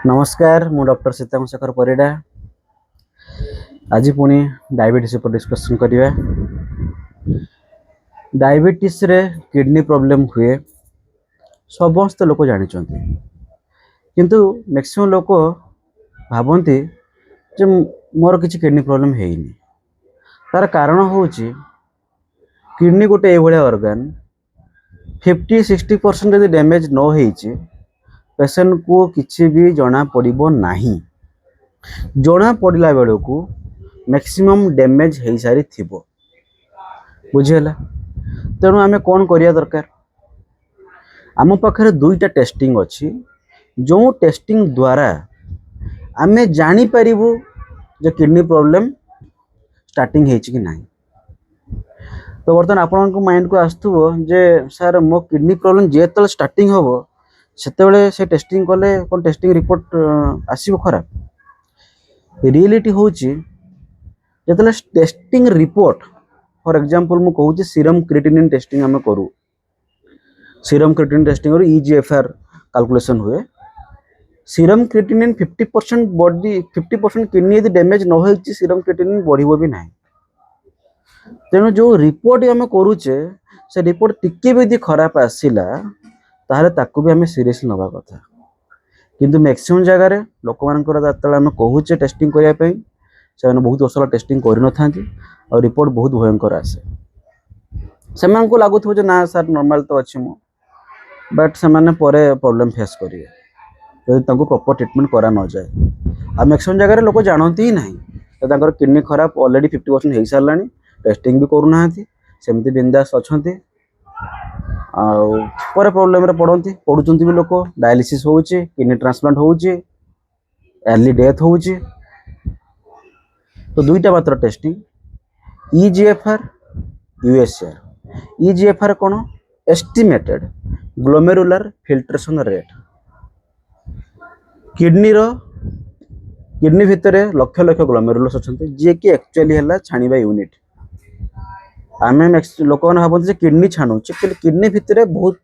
नमस्कार मु डॉक्टर सीताराम शेखर परिडा। आज पुणी डायबिटीज पर डिस्कशन करिया। डायबिटीज रे किडनी प्रॉब्लम हुए समस्त लोक जानिचंती, किंतु मैक्सिमम लोक भावती जे मोर किसी किडनी प्रॉब्लम हेनी। तार कारण होची किडनी गोटे एभलिया ऑर्गन 50-60% यदि डैमेज न होईची पेशेंट को किसी भी जना पड़िबो नाही। जना पड़िला बेलू को मैक्सिमम डैमेज हो सारी थिबो। बुझीगला। तेणु आमे कौन करिया दरकार, आम पाखे दुईटा टेस्टिंग अच्छी जो टेस्टिंग द्वारा आमे जानी परिबु जे किडनी प्रॉब्लम स्टार्टिंग है कि नहीं। तो बर्तमान आपन माइंड को आसुव जे सर मो किडनी प्रॉब्लम जेतल स्टार्टिंग हम से टेस्टिंग कले कौन टेस्टिंग रिपोर्ट आसीबो खराब। रियलिटी होची जेतले टेस्टिंग रिपोर्ट फॉर एग्जांपल मु कहूँ सीरम क्रिएटिनिन टेस्टिंग आम करूँ। Serum creatinine testing EGFR calculation हुए। सीरम क्रिएटिनिन 50% बॉडी 50% किडनी यदि डैमेज न हो सीरम क्रिएटिनिन बढ़िबो भी नहीं। तेणु जो रिपोर्ट आम करूचे से रिपोर्ट टिके भी यदि खराब आसिला ताहले ताकू भी आम सीरियसली नवा कथा। किंतु मैक्सिमम जगह रे लोक मानकर जेतले आम कहूचे टेस्टिंग करिया पई से बहुत असला टेस्टिंग करि न थांती और रिपोर्ट बहुत भयंकर आसे। से को लागुथो जे ना सर नॉर्मल तो अच्छी मु बट से माने परे प्रॉब्लम फेस करिए यदि तांको प्रॉपर ट्रीटमेंट करा न जाए। आ मैक्सिमम जगह रे लोक जानती ही नहीं तो तांकर किडनी खराब ऑलरेडी 50% हो सारानी टेस्टिंग भी करू नांती सेमती बिंदास अछंती पर प्रॉब्लम रे पड़ुचंती भी लोक। डायलिसिस होउची, किडनी ट्रांसप्लांट होउची, अर्ली डेथ होउची। तो दुईटा मात्र टेस्टिंग ईजीएफआर यूएसआर। ईजीएफआर कौन estimated glomerular filtration rate. Kidney भितर लक्ष लक्ष ग्लोमेरुलस अच्छा जी कि एक्चुअली है छाणीबा यूनिट। आम लोक मैंने भावती किडनी छाणु किडनी भितर बहुत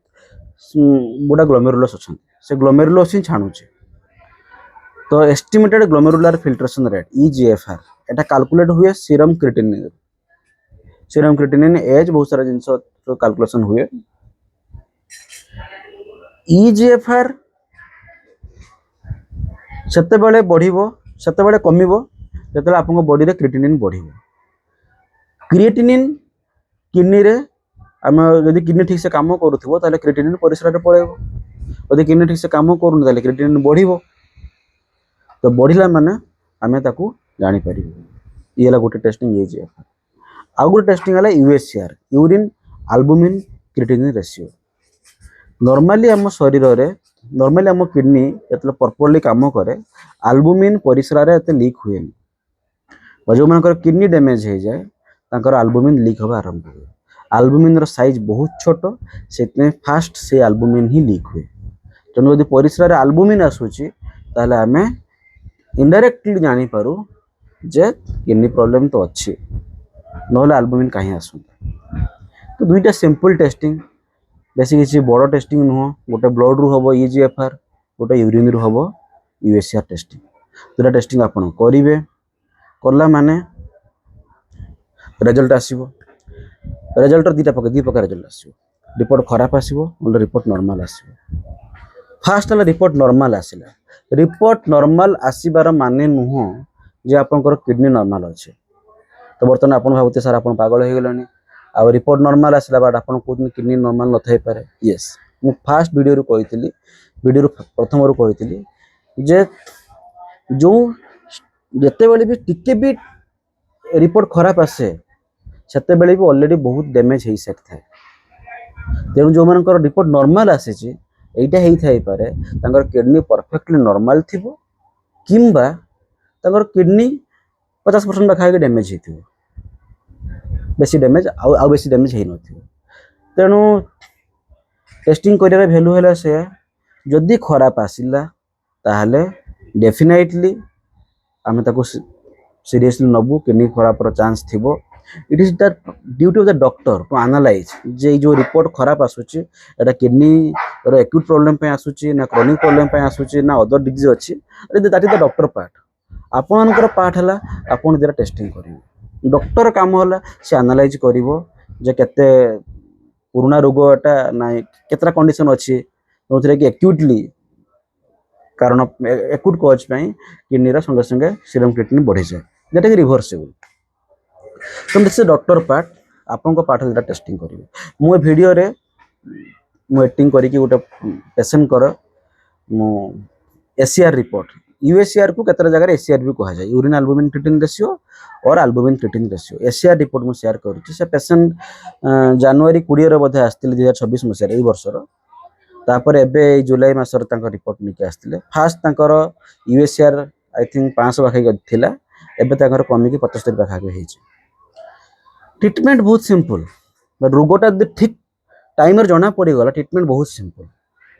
गुड़ा ग्लोमेरुलस अच्छा से ग्लोमेरुलस ही छाणुचे। तो estimated glomerular filtration rate eGFR एटा कैलकुलेट हुए सीरम क्रिएटिनिन। सीरम क्रिएटिनिन एज बहुत सारा जिनस कैलकुलेशन हुए। ईजीएफआर सेते बेले बढ़िबो सेते बेले कमिबो जेतले आपन बॉडी रे क्रिएटिनिन बढ़िबो। क्रिएटिनिन किडनी रे आम यदि किडनी ठीक से काम करूथबो ताले क्रिएटिनिन परिसर रे पळेबो। यदि किडनी ठीक से काम करूनी ताले क्रिएटिनिन बढ़िबो। तो बढ़िला माने आमे ताकू जानि परिबो। ये गोटे टेस्टिंग ईजीएफआर। आउ गोटे टेस्टिंग है USR urine albumin creatinine ratio. Normally आम शरीर रे नॉर्मली आम किडनी जो प्रॉपर्ली काम करे आल्बुमिन परिसर रे एते लीक हुए। जो मानकर किडनी डैमेज हो जाए तांकर आल्बुमिन लीक होगा आरंभ हुए। आल्बुमिन रो साइज बहुत छोट से फास्ट से आल्बुमिन ही लीक हुए। तेणु यदि परिसर रे आल्बुमिन आसुची ताहले आमे इनडायरेक्टली जानी पारू जे किडनी प्रॉब्लम तो अच्छी नहले आल्बुमिन कहीं आसु। तो दुईटा सिंपल टेस्टिंग बेसी किसी बड़ टेस्टिंग नुह। गोटे ब्लड रु हम ईजीएफआर गोटे यूरिन रु हम यूएसआर टेस्टिंग। दुटा टेस्टिंग आपन करिवे करला माने रिजल्ट आसीबो। रिजल्ट दी प्रकार रिजल्ट आसीबो। रिपोर्ट खराब आसीबो नले रिपोर्ट नॉर्मल आसीबो। फास्ट वाला रिपोर्ट नॉर्मल आसिला। रिपोर्ट नॉर्मल आसीबार माने नुह जे आपनकर किडनी नॉर्मल अच्छे। तो बर्तमान आपन भाबते सर आपन पागल हो गलानी आ रिपोर्ट नॉर्मल आसिला बाट आपन कोन किडनी नॉर्मल न थाई पारे। यस मु फास्ट वीडियो रो कहितली वीडियो रो प्रथम रो कहितली जे जो जते बेले भी टिके भी रिपोर्ट खराब आसे सेते बेले भी ऑलरेडी बहुत डैमेज हो सकता है। तेणु जो मानकर रिपोर्ट नॉर्मल आसी एटा हेई थाई पारे तांकर किडनी परफेक्टली नॉर्मल थिबो किंबा तांकर किडनी 50% पाखागे डैमेज हेथिबो। बेसी डैमेज आउ बेसी डैमेज हेई नथिबो। तेणु टेस्टिंग करिया वैल्यू हैला से जदि खराब आसिला ताहले डेफिनेटली आमे ताको सीरियसली नबु किडनी खराब रो चांस थिबो। It is the duty of the doctor to analyse जे जो रिपोर्ट खराब आसुची एटा किडनी रो एक्यूट प्रॉब्लम पे आसुची ना क्रोनिक प्रॉब्लम पे आसुची ना अदर डिजीज अछि that is the doctor part आपनकर पार्ट हला आपन देरा टेस्टिंग करिवो डॉक्टर काम होला से एनालाइज करिवो जे केते पुराना रोग एटा ना केतरा कंडीशन अछि जोथरे कि एक्यूटली कारण एक्यूट कॉज पे किडनी रा संगे संगे सीरम क्रिएटिनिन बढ़ी जाए जेटा कि रिवर्सिबल तो से डॉक्टर पार्ट आपन को पार्ट जेटा टेस्टिंग करिवे मु वीडियो रे मु एडिटिंग करी कि गोटे पेशेंट कर मु एसीआर रिपोर्ट यूएसआर को केतरा जगह एसीआर भी कहा जाए यूरिन एल्बुमिन क्रिएटिनिन रेशियो और albumin creatinine ratio ACR report मु शेयर करूची से पेशेंट जनवरी 20 रे बधे आस्तिले 2026 मसिया एई वर्ष रो तापर एबे जुलाई मासर तांका रिपोर्ट निके आस्तिले फास्ट तांकर यूएसआर आई थिंक 500 बाखै थिला एबे तांकर कमी के 75 बाखा के हेछि ट्रीटमेंट बहुत सिंपल बट रोगटा ठीक टाइम जना पड़ी गला ट्रीटमेंट बहुत सिंपल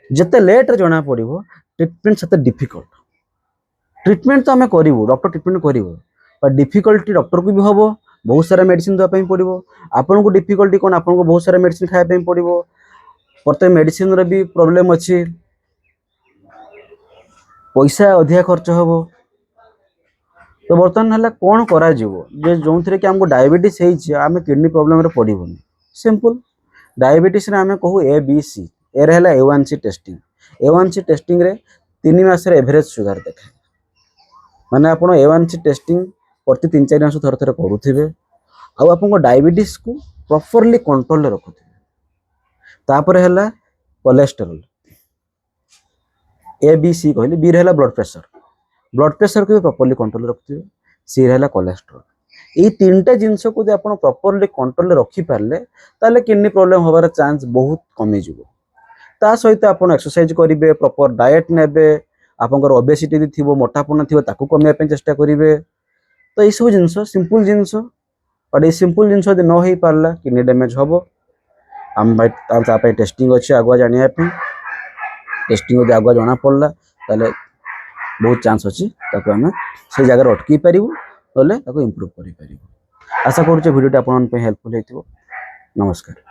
जिते लेट रे जना पड़ो ट्रीटमेंट से डिफिकल्ट ट्रीटमेंट तो आम करूँ डॉक्टर ट्रीटमेंट करूँ बट डिफिकल्टी डॉक्टर को भी हम बहुत सारा मेडिसिन देवाई पड़ो आपन को डिफिकल्टी कौन आपको बहुत सारा मेडिसिन खायापी पड़ो प्रत्येक मेडिसिन रे भी प्रॉब्लम अच्छी पैसा अधिका खर्च हम तो बर्तमान है कौन करा जे जो थे कि हमको डायबिटीज आम किडनी प्रॉब्लम पड़ोनी सिंपल डायबिटीज आम कहू A B C A A1C testing A1C testing रे 3 मास एवरेज सुगर देखाए माने आप A1C टेस्टिंग प्रति 3-4 मास थर थर करुवे आपको डायबिटीज को प्रॉपरली कंट्रोल रखुवे तापर है कोलेस्टेरोल ए बी सी कहली बी रहा ब्लड प्रेशर को भी प्रॉपरली कंट्रोल रखुवे सी रहा कोलेस्टेरोल ये 3टा जिनस को आप प्रॉपरली कंट्रोल रखी पारे ताले किडनी प्रॉब्लम होबार चांस बहुत कमी जीवो ता सहित आप एक्सरसाइज करेंगे प्रॉपर डाएट नेबे आपंकर ओबेसिटी थी मोटापन थी कमिया चेष्टा करेंगे तो ये सब जिनस सिंपल जिनस बट ये सिंपल जिनस यदि न हो पारा किडनी डैमेज हम आम टेस्टिंग अच्छे आगुआ जाना टेस्टिंग यदि आगुआ जना पड़ा ताले बहुत चांस अच्छी आम से जगह अटकई पारू ना इम्प्रूव कर आशा करुचे वीडियो आप हेल्पफुल हो नमस्कार।